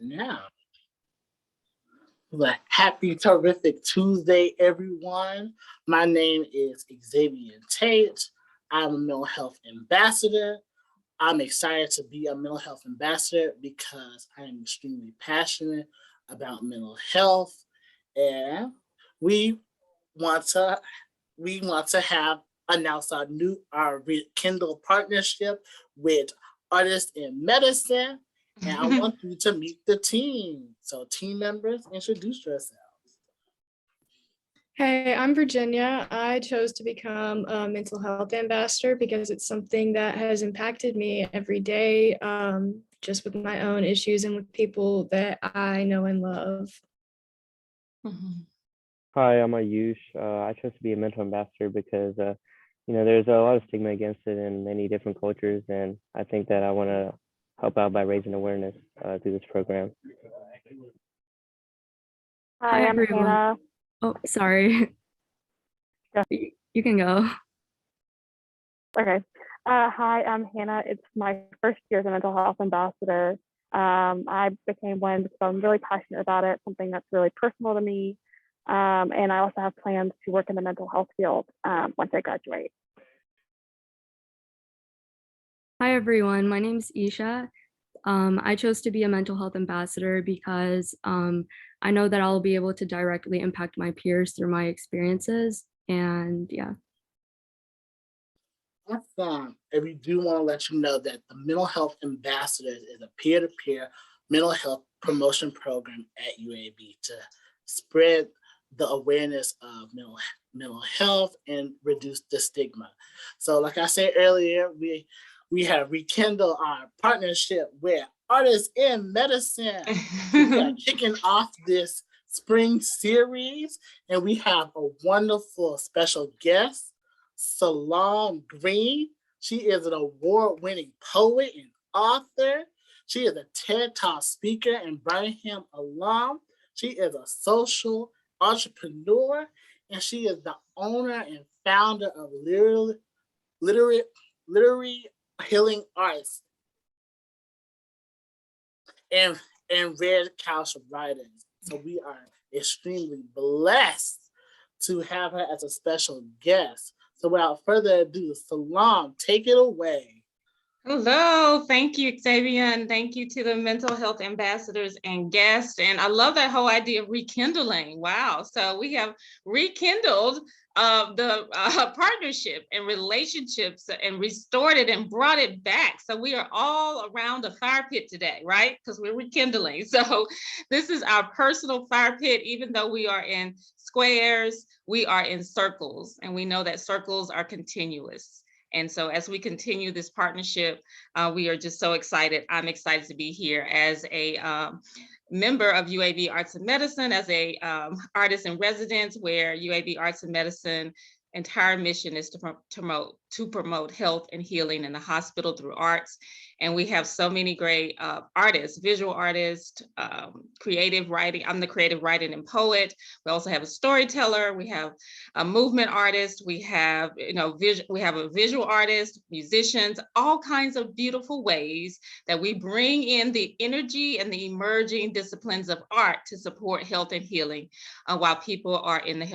Now, well, happy terrific Tuesday, everyone. My name is Xavier Tate. I'm a mental health ambassador. I'm excited to be a mental health ambassador because I am extremely passionate about mental health, and we want to have announce our rekindle partnership with artists in medicine, and I want you to meet the team. So, team members, introduce yourselves. Hey, I'm Virginia. I chose to become a mental health ambassador because it's something that has impacted me every day, just with my own issues and with people that I know and love. Hi, I'm Ayush. I chose to be a mental ambassador because, there's a lot of stigma against it in many different cultures, and I think that I want to help out by raising awareness through this program. Hi, I'm everyone. Hannah. Oh, sorry. Yeah. You can go. Okay. Hi, I'm Hannah. It's my first year as a mental health ambassador. I became one because I'm really passionate about it, something that's really personal to me. And I also have plans to work in the mental health field once I graduate. Hi, everyone. My name is Isha. I chose to be a mental health ambassador because I know that I'll be able to directly impact my peers through my experiences. And yeah. Awesome. And we do want to let you know that the Mental Health Ambassadors is a peer-to-peer mental health promotion program at UAB to spread the awareness of mental health and reduce the stigma. So, like I said earlier, we have rekindled our partnership with artists in medicine. We are kicking off this spring series, and we have a wonderful special guest, Salaam Green. She is an award-winning poet and author. She is a TED Talk speaker and Birmingham alum. She is a social entrepreneur, and she is the owner and founder of Literary Healing Arts and Red Couch Writings. So we are extremely blessed to have her as a special guest. So without further ado, Salaam, take it away. Hello, thank you, Xavier, and thank you to the mental health ambassadors and guests. And I love that whole idea of rekindling. Wow, so we have rekindled the partnership and relationships and restored it and brought it back. So we are all around a fire pit today, right? Because we're rekindling. So this is our personal fire pit, even though we are in squares, we are in circles, and we know that circles are continuous. And so as we continue this partnership, we are just so excited. I'm excited to be here as a member of UAB Arts and Medicine, as a artist in residence, where UAB Arts and Medicine entire mission is to promote health and healing in the hospital through arts. And we have so many great artists, visual artists, creative writing. I'm the creative writing and poet. We also have a storyteller. We have a movement artist. We have, we have a visual artist, musicians, all kinds of beautiful ways that we bring in the energy and the emerging disciplines of art to support health and healing while people are in the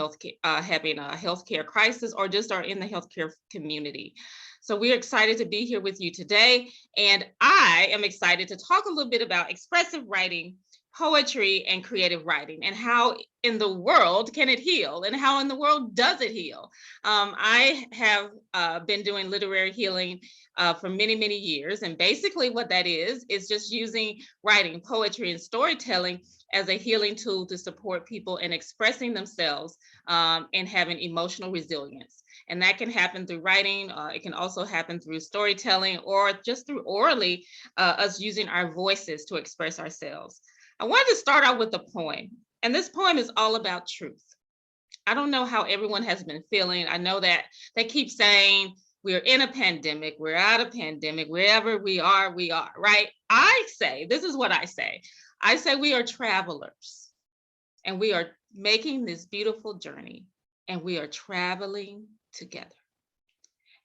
having a healthcare crisis or just are in the healthcare community. So we're excited to be here with you today. And I am excited to talk a little bit about expressive writing, poetry, and creative writing, and how in the world can it heal, and how in the world does it heal. I have been doing literary healing for many, many years. And basically what that is just using writing, poetry, and storytelling as a healing tool to support people in expressing themselves and having emotional resilience. And that can happen through writing. It can also happen through storytelling, or just through orally, us using our voices to express ourselves. I wanted to start out with a poem, and this poem is all about truth. I don't know how everyone has been feeling. I know that they keep saying we're in a pandemic, we're out of pandemic, wherever we are, right? I say, this is what I say. I say we are travelers, and we are making this beautiful journey, and we are traveling together.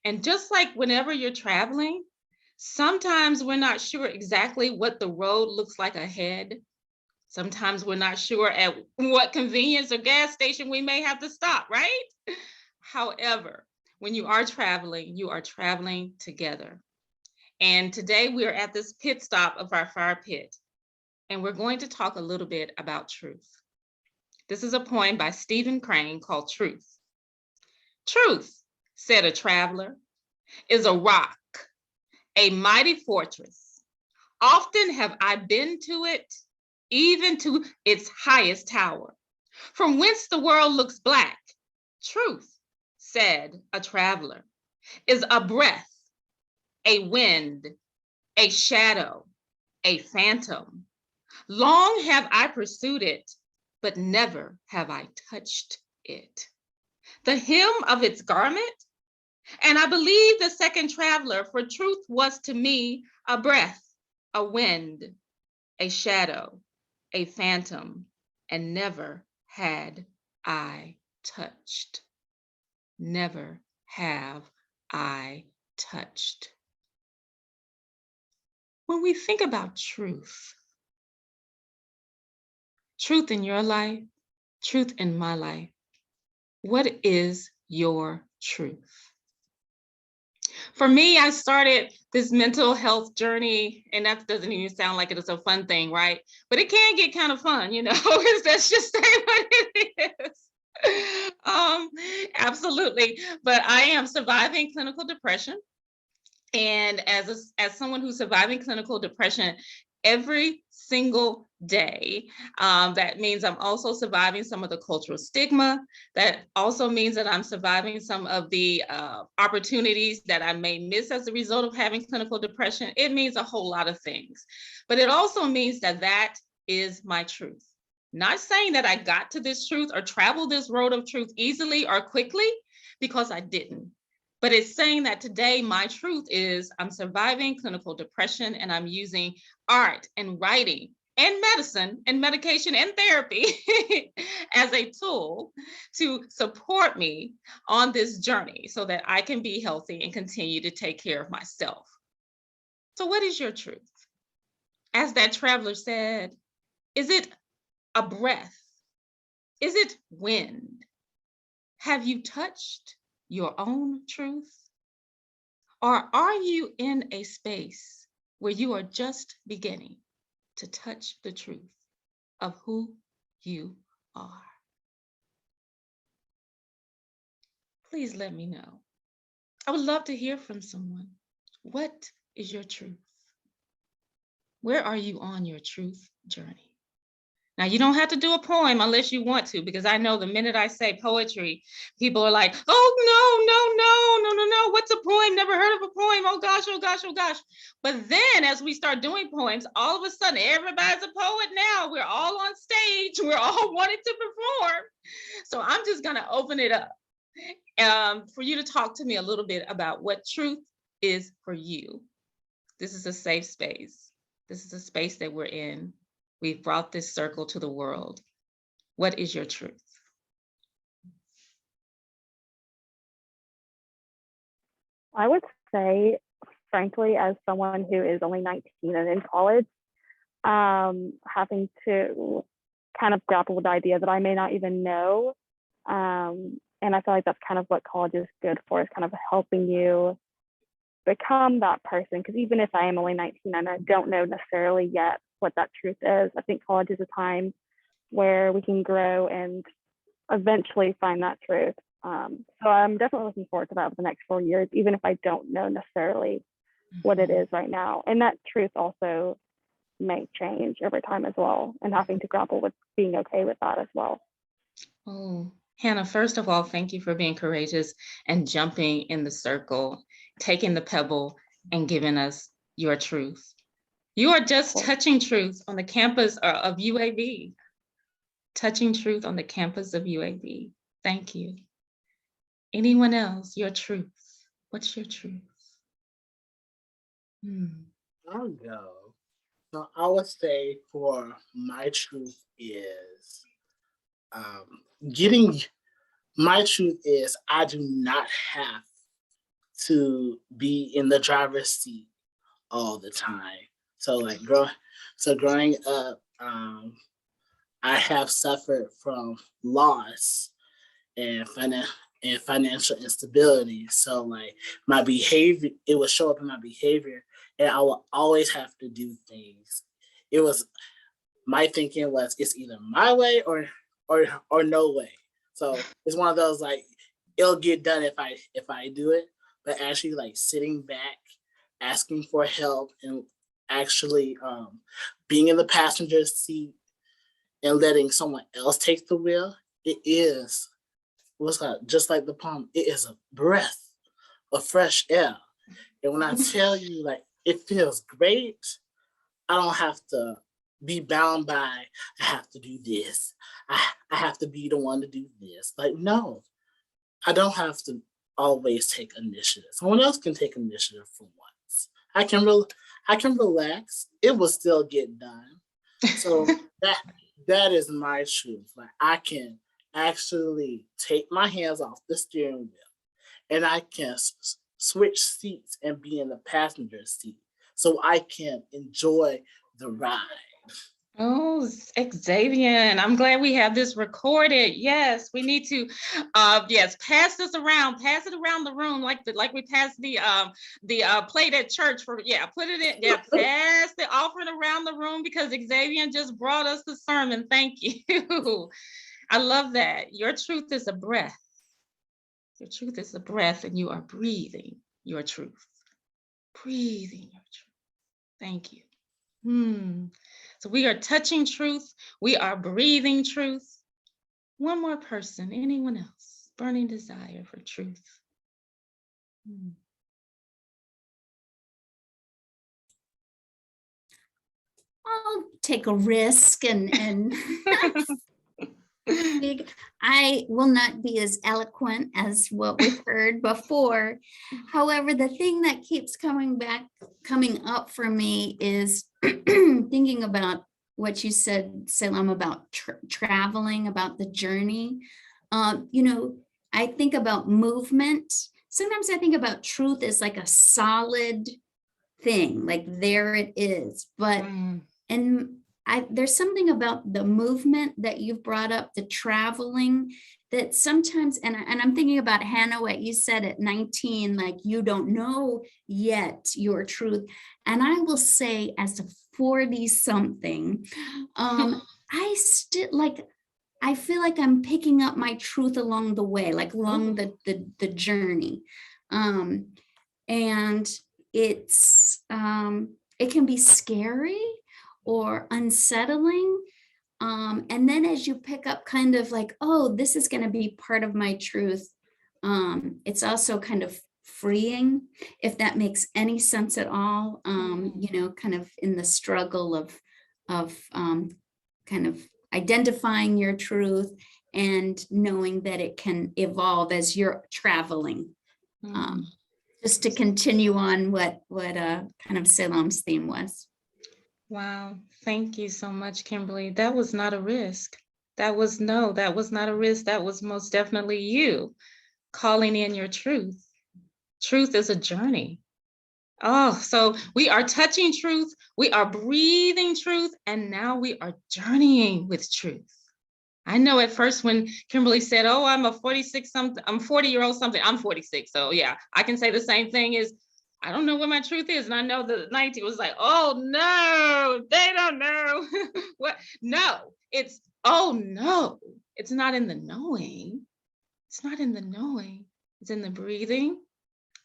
And just like whenever you're traveling, sometimes we're not sure exactly what the road looks like ahead, Sometimes we're not sure at what convenience or gas station we may have to stop, right? However, when you are traveling together. And today we are at this pit stop of our fire pit, and we're going to talk a little bit about truth. This is a poem by Stephen Crane called Truth. Truth, said a traveler, is a rock, a mighty fortress. Often have I been to it, even to its highest tower, from whence the world looks black. Truth, said a traveler, is a breath, a wind, a shadow, a phantom. Long have I pursued it, but never have I touched it. The hem of its garment, and I believe the second traveler, for truth was to me a breath, a wind, a shadow, a phantom, and never had I touched. Never have I touched. When we think about truth in your life, truth in my life, what is your truth? For me, I started this mental health journey, and that doesn't even sound like it is a fun thing, right? But it can get kind of fun, you know, let's just say what it is. Absolutely. But I am surviving clinical depression. And as someone who's surviving clinical depression every single day, that means I'm also surviving some of the cultural stigma. That also means that I'm surviving some of the opportunities that I may miss as a result of having clinical depression. It means a whole lot of things. But it also means that that is my truth. Not saying that I got to this truth or traveled this road of truth easily or quickly, because I didn't. But it's saying that today my truth is I'm surviving clinical depression, and I'm using art and writing and medicine and medication and therapy as a tool to support me on this journey so that I can be healthy and continue to take care of myself. So what is your truth? As that traveler said, is it a breath? Is it wind? Have you touched your own truth? Or are you in a space where you are just beginning to touch the truth of who you are? Please let me know. I would love to hear from someone. What is your truth? Where are you on your truth journey? Now, you don't have to do a poem unless you want to, because I know the minute I say poetry, people are like, oh, no. What's a poem? Never heard of a poem. Oh gosh, oh gosh, oh gosh. But then as we start doing poems, all of a sudden, everybody's a poet now. We're all on stage. We're all wanting to perform. So I'm just going to open it up for you to talk to me a little bit about what truth is for you. This is a safe space. This is a space that we're in. We've brought this circle to the world. What is your truth? I would say, frankly, as someone who is only 19 and in college, having to kind of grapple with the idea that I may not even know. And I feel like that's kind of what college is good for, is kind of helping you become that person. Because even if I am only 19 and I don't know necessarily yet what that truth is, I think college is a time where we can grow and eventually find that truth. So I'm definitely looking forward to that for the next 4 years, even if I don't know necessarily what it is right now. And that truth also may change over time as well, and having to grapple with being okay with that as well. Oh, Hannah, first of all, thank you for being courageous and jumping in the circle, taking the pebble and giving us your truth. You are just touching truth on the campus of UAB. Touching truth on the campus of UAB. Thank you. Anyone else, your truth? What's your truth? I'll go. So I would say for my truth is my truth is I do not have to be in the driver's seat all the time. So growing up, I have suffered from loss and financial instability. So like my behavior, it would show up in my behavior, and I will always have to do things. It was my thinking was it's either my way or no way. So it's one of those like it'll get done if I do it, but actually like sitting back, asking for help, and actually being in the passenger seat and letting someone else take the wheel, it is what's that? Just like the palm, it is a breath of fresh air. And when I tell you, like, it feels great, I don't have to be bound by, I have to do this. I have to be the one to do this. Like, no, I don't have to always take initiative. Someone else can take initiative for once. I can relax. It will still get done. So that is my truth. Like I can actually take my hands off the steering wheel and I can switch seats and be in the passenger seat so I can enjoy the ride. Oh, Xavier, I'm glad we have this recorded. Yes, we need to, yes, pass it around the room like we passed the plate at church for, yeah, put it in, yeah, pass the offering around the room because Xavier just brought us the sermon. Thank you. I love that. Your truth is a breath. Your truth is a breath, and you are breathing your truth. Breathing your truth. Thank you. So we are touching truth. We are breathing truth. One more person, anyone else? Burning desire for truth. I'll take a risk and I will not be as eloquent as what we've heard before. However, the thing that keeps coming up for me is thinking about what you said, Salaam, about traveling, about the journey. I think about movement. Sometimes I think about truth as like a solid thing, like there it is. But there's something about the movement that you've brought up, the traveling, that sometimes, and I'm thinking about Hannah, what you said at 19, like you don't know yet your truth. And I will say as a 40 something, I still like, I feel like I'm picking up my truth along the way, like along the journey. And it's, it can be scary or unsettling. And then as you pick up kind of like, oh, this is going to be part of my truth. It's also kind of freeing, if that makes any sense at all, kind of in the struggle of kind of identifying your truth and knowing that it can evolve as you're traveling. Just to continue on what kind of Salaam's theme was. Wow, thank you so much, Kimberly. That was not a risk. That was not a risk. That was most definitely you calling in your truth. Truth is a journey. Oh, so we are touching truth, we are breathing truth, and now we are journeying with truth. I know at first when Kimberly said, oh, I'm a 40-year-old something, I'm 46. So yeah, I can say the same thing is, I don't know what my truth is. And I know the 19 was like, oh no, they don't know. What? No, it's, oh no, it's not in the knowing. It's not in the knowing. It's in the breathing,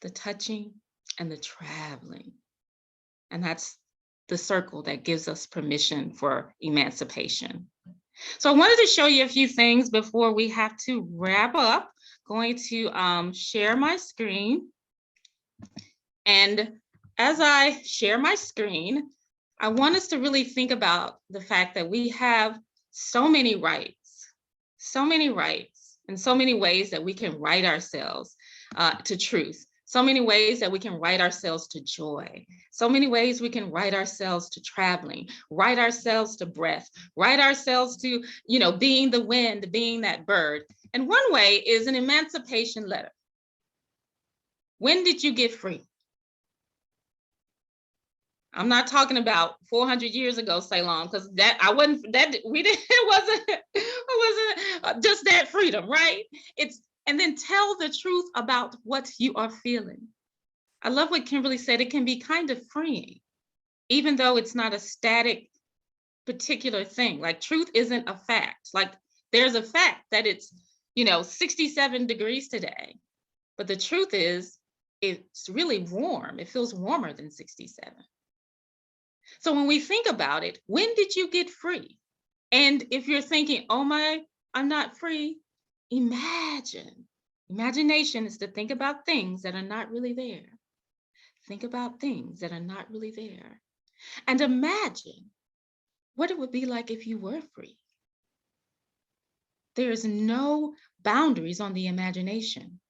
the touching, and the traveling. And that's the circle that gives us permission for emancipation. So I wanted to show you a few things before we have to wrap up. Going to share my screen. And as I share my screen, I want us to really think about the fact that we have so many rights, and so many ways that we can write ourselves to truth. So many ways that we can write ourselves to joy. So many ways we can write ourselves to traveling, write ourselves to breath, write ourselves to, being the wind, being that bird. And one way is an emancipation letter. When did you get free? I'm not talking about 400 years ago, Salaam, because that I wasn't that we didn't it wasn't just that freedom, right? And then tell the truth about what you are feeling. I love what Kimberly said. It can be kind of freeing, even though it's not a static particular thing. Like truth isn't a fact. Like there's a fact that it's 67 degrees today, but the truth is it's really warm. It feels warmer than 67. So when we think about it, when did you get free? And if you're thinking, oh my, I'm not free, imagine. Imagination is to think about things that are not really there. Think about things that are not really there. And imagine what it would be like if you were free. There's no boundaries on the imagination.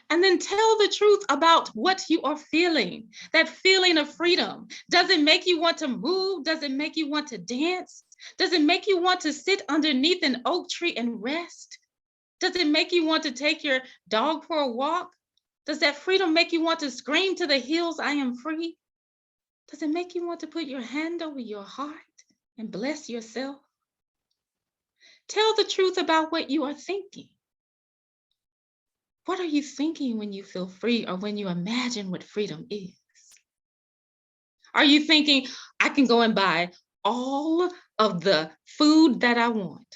And then tell the truth about what you are feeling, that feeling of freedom. Does it make you want to move? Does it make you want to dance? Does it make you want to sit underneath an oak tree and rest? Does it make you want to take your dog for a walk? Does that freedom make you want to scream to the hills, I am free? Does it make you want to put your hand over your heart and bless yourself? Tell the truth about what you are thinking. What are you thinking when you feel free or when you imagine what freedom is? Are you thinking, I can go and buy all of the food that I want?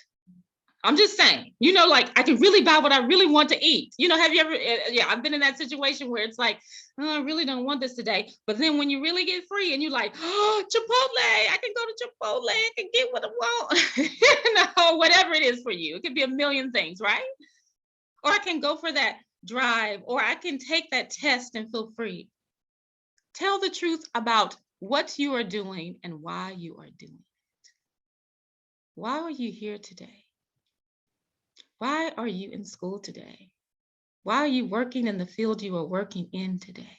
I'm just saying, like I can really buy what I really want to eat. Have you ever, I've been in that situation where it's like, oh, I really don't want this today. But then when you really get free and you're like, oh, Chipotle, I can go to Chipotle, I can get what I want. Whatever it is for you. It could be a million things, right? Or I can go for that drive, or I can take that test and feel free. Tell the truth about what you are doing and why you are doing it. Why are you here today? Why are you in school today? Why are you working in the field you are working in today?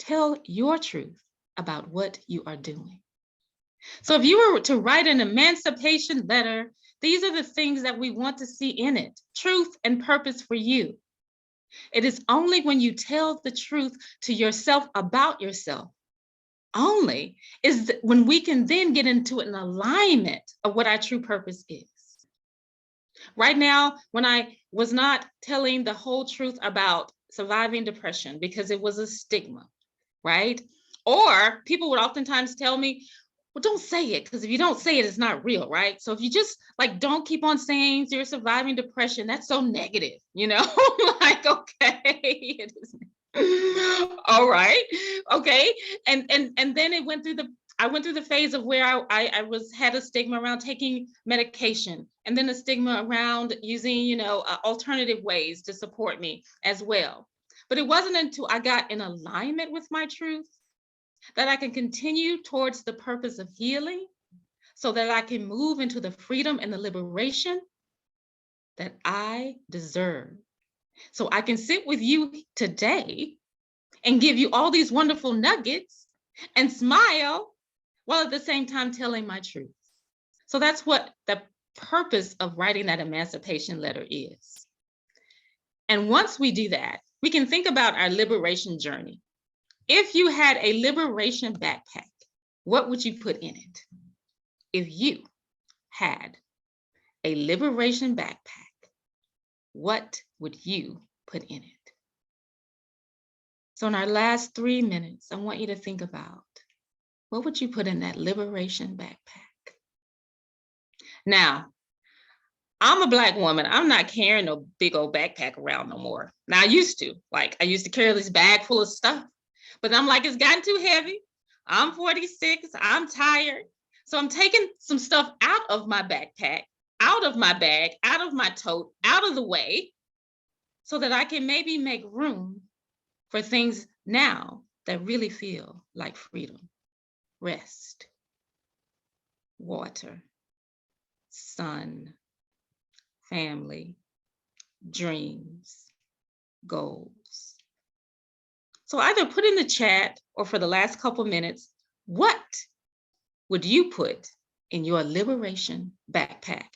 Tell your truth about what you are doing. So if you were to write an emancipation letter, these are the things that we want to see in it: truth and purpose for you. It is only when you tell the truth to yourself about yourself, only is when we can then get into an alignment of what our true purpose is. Right now, when I was not telling the whole truth about surviving depression because it was a stigma, right? Or people would oftentimes tell me, well, don't say it, because if you don't say it, it's not real, right? So if you just don't keep on saying you're surviving depression, that's so negative, like, okay, it is. All right, okay. And then I went through the phase of where I had a stigma around taking medication, and then a stigma around using, alternative ways to support me as well. But it wasn't until I got in alignment with my truth that I can continue towards the purpose of healing, so that I can move into the freedom and the liberation that I deserve. So I can sit with you today and give you all these wonderful nuggets and smile while at the same time telling my truth. So that's what the purpose of writing that emancipation letter is. And once we do that, we can think about our liberation journey. If you had a liberation backpack, what would you put in it? If you had a liberation backpack, what would you put in it? So in our last 3 minutes, I want you to think about, what would you put in that liberation backpack? Now, I'm a Black woman. I'm not carrying no big old backpack around no more. Now I used to carry this bag full of stuff, but I'm like, it's gotten too heavy. I'm 46, I'm tired. So I'm taking some stuff out of my backpack, out of my bag, out of my tote, out of the way, so that I can maybe make room for things now that really feel like freedom: rest, water, sun, family, dreams, goals. So either put in the chat, or for the last couple minutes, what would you put in your liberation backpack?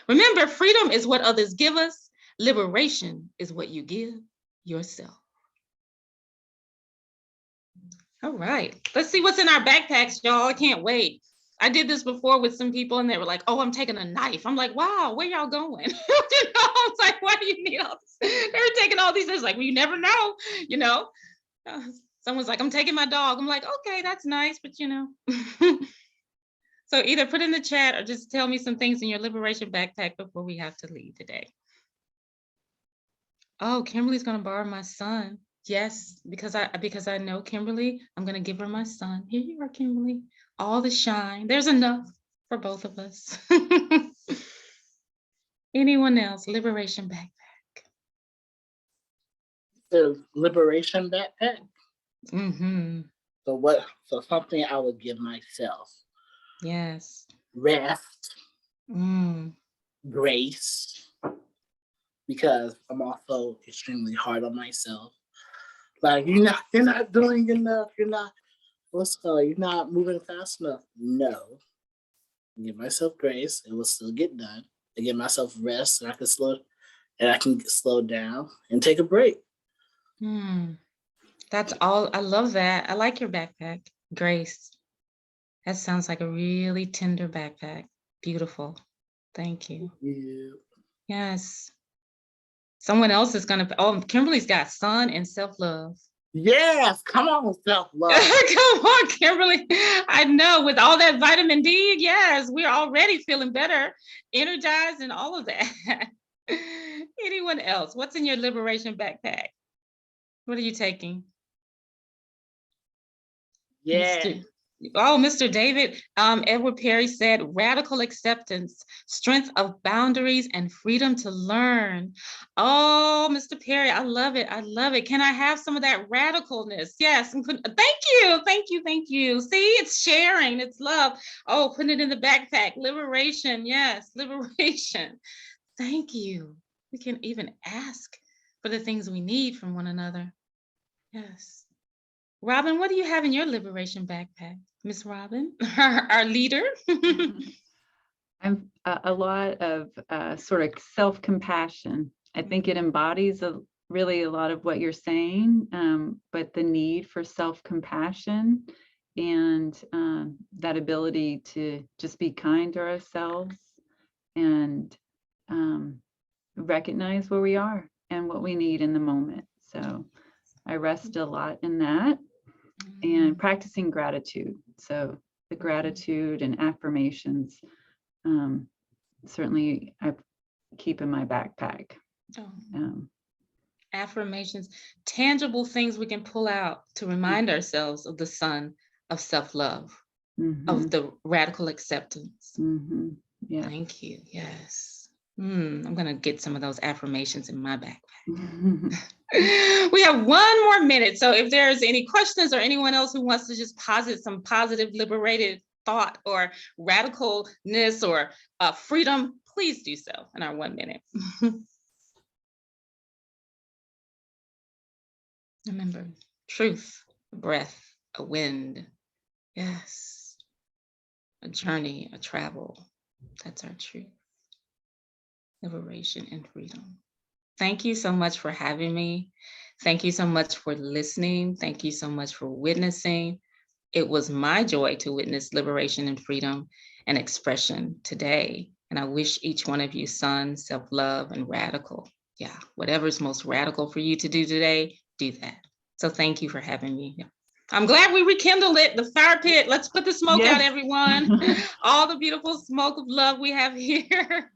Remember, freedom is what others give us. Liberation is what you give yourself. All right, let's see what's in our backpacks, y'all. I can't wait. I did this before with some people and they were like, oh, I'm taking a knife. I'm like, wow, where y'all going? I was like, why do you need all this? They were taking all these things, like, well, you never know, you know. Someone's like, I'm taking my dog. I'm like, okay, that's nice, but you know. So either put in the chat or just tell me some things in your liberation backpack before we have to leave today. Oh, Kimberly's gonna borrow my son. Yes, because I know Kimberly, I'm gonna give her my son. Here you are, Kimberly. All the shine. There's enough for both of us. Anyone else? Liberation backpack. The liberation backpack. Mm-hmm. So something I would give myself. Yes. Rest, Mm. grace, because I'm also extremely hard on myself. Like you're not doing enough. You're not moving fast enough. No. Give myself grace. It will still get done. I give myself rest, and I can slow down and take a break. That's all. I love that. I like your backpack, Grace. That sounds like a really tender backpack. Beautiful. Thank you. Yeah. Yes. Someone else is gonna. Oh, Kimberly's got sun and self-love. Yes, come on, self-love. Come on, Kimberly. I know with all that vitamin D, yes, we're already feeling better, energized, and all of that. Anyone else? What's in your liberation backpack? What are you taking? Yeah. Mr. David, Edward Perry said, radical acceptance, strength of boundaries, and freedom to learn. Oh, Mr. Perry, I love it. I love it. Can I have some of that radicalness? Yes. Thank you. Thank you. Thank you. See, it's sharing. It's love. Oh, putting it in the backpack. Liberation. Yes. Liberation. Thank you. We can even ask for the things we need from one another. Yes. Robin, what do you have in your liberation backpack? Miss Robin, our leader. I'm a lot of sort of self-compassion. I think it embodies really a lot of what you're saying, but the need for self-compassion and that ability to just be kind to ourselves and recognize where we are and what we need in the moment. So I rest a lot in that. And practicing gratitude. So the gratitude and affirmations, certainly I keep in my backpack. Affirmations, tangible things we can pull out to remind ourselves of the sun of self-love, of the radical acceptance. Yeah. Thank you. Yes. I'm going to get some of those affirmations in my backpack. We have one more minute. So if there's any questions or anyone else who wants to just posit some positive liberated thought or radicalness or freedom, please do so in our 1 minute. Remember, truth, a breath, a wind. Yes. A journey, a travel. That's our truth. Liberation and freedom. Thank you so much for having me. Thank you so much for listening. Thank you so much for witnessing. It was my joy to witness liberation and freedom and expression today. And I wish each one of you sun, self-love, and radical. Yeah, whatever's most radical for you to do today, do that. So thank you for having me. I'm glad we rekindled it, the fire pit. Let's put the smoke out, everyone. All the beautiful smoke of love we have here.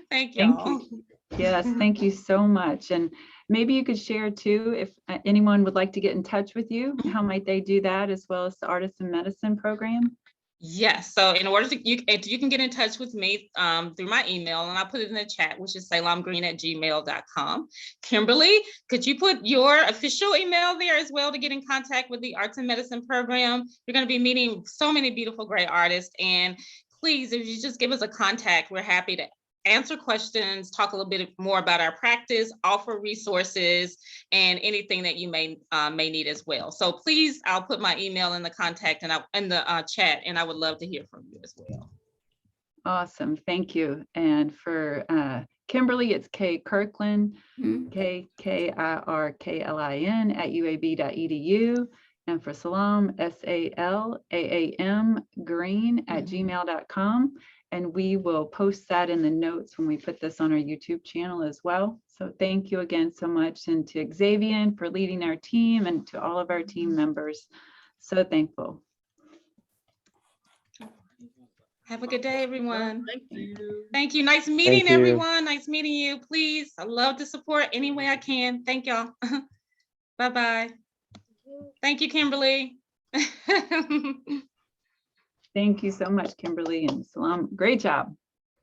Thank y'all. Thank you. Yes, thank you so much. And maybe you could share too, if anyone would like to get in touch with you, how might they do that, as well as the Artists in Medicine program? Yes, so in order to, you can get in touch with me through my email, and I'll put it in the chat, which is salamgreen@gmail.com. Kimberly, could you put your official email there as well to get in contact with the Arts and Medicine program? You're going to be meeting so many beautiful, great artists, and please, if you just give us a contact, we're happy to answer questions, talk a little bit more about our practice, offer resources, and anything that you may need as well. So please, I'll put my email in the contact and in the chat, and I would love to hear from you as well. Awesome, thank you. And for Kimberly, it's K Kirkland, Kirklin @uab.edu. And for Salaam, SALAAM Green @gmail.com. And we will post that in the notes when we put this on our YouTube channel as well. So thank you again so much. And to Xavier for leading our team and to all of our team members. So thankful. Have a good day, everyone. Thank you. Thank you. Nice meeting you. everyone. Nice meeting you. Please, I love to support any way I can. Thank y'all. Bye-bye. Thank you, Kimberly. Thank you so much, Kimberly and Salaam. Great job.